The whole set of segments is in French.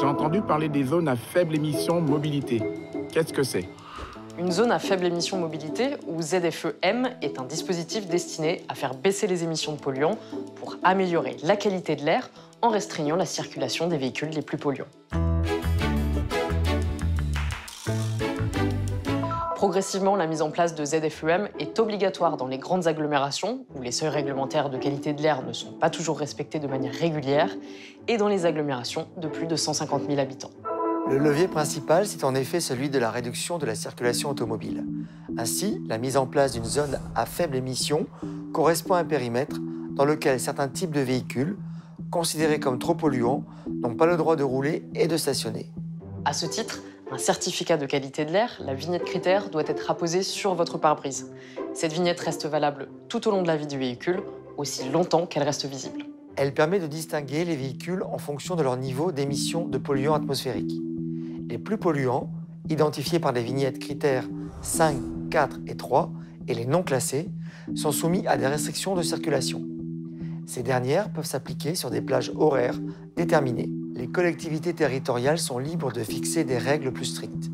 J'ai entendu parler des zones à faible émission mobilité. Qu'est-ce que c'est? Une zone à faible émission mobilité, ou ZFE-M, est un dispositif destiné à faire baisser les émissions de polluants pour améliorer la qualité de l'air en restreignant la circulation des véhicules les plus polluants. Progressivement, la mise en place de ZFE-M est obligatoire dans les grandes agglomérations, où les seuils réglementaires de qualité de l'air ne sont pas toujours respectés de manière régulière, et dans les agglomérations de plus de 150 000 habitants. Le levier principal, c'est en effet celui de la réduction de la circulation automobile. Ainsi, la mise en place d'une zone à faible émission correspond à un périmètre dans lequel certains types de véhicules, considérés comme trop polluants, n'ont pas le droit de rouler et de stationner. À ce titre, un certificat de qualité de l'air, la vignette critère, doit être apposée sur votre pare-brise. Cette vignette reste valable tout au long de la vie du véhicule, aussi longtemps qu'elle reste visible. Elle permet de distinguer les véhicules en fonction de leur niveau d'émission de polluants atmosphériques. Les plus polluants, identifiés par les vignettes critères 5, 4 et 3, et les non classés, sont soumis à des restrictions de circulation. Ces dernières peuvent s'appliquer sur des plages horaires déterminées. Les collectivités territoriales sont libres de fixer des règles plus strictes.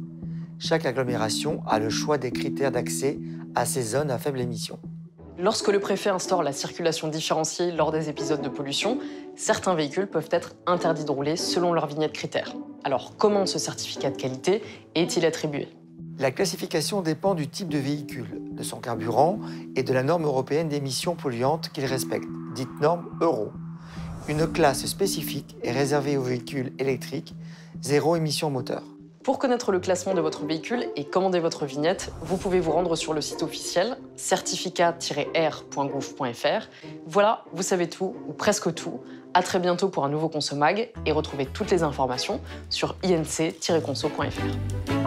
Chaque agglomération a le choix des critères d'accès à ces zones à faible émission. Lorsque le préfet instaure la circulation différenciée lors des épisodes de pollution, certains véhicules peuvent être interdits de rouler selon leur vignette critère. Alors, comment ce certificat de qualité est-il attribué? La classification dépend du type de véhicule, de son carburant et de la norme européenne d'émissions polluantes qu'il respecte, dite norme Euro. Une classe spécifique est réservée aux véhicules électriques, zéro émission moteur. Pour connaître le classement de votre véhicule et commander votre vignette, vous pouvez vous rendre sur le site officiel certificat-r.gouv.fr. Voilà, vous savez tout, ou presque tout. À très bientôt pour un nouveau Consomag et retrouvez toutes les informations sur inc-conso.fr.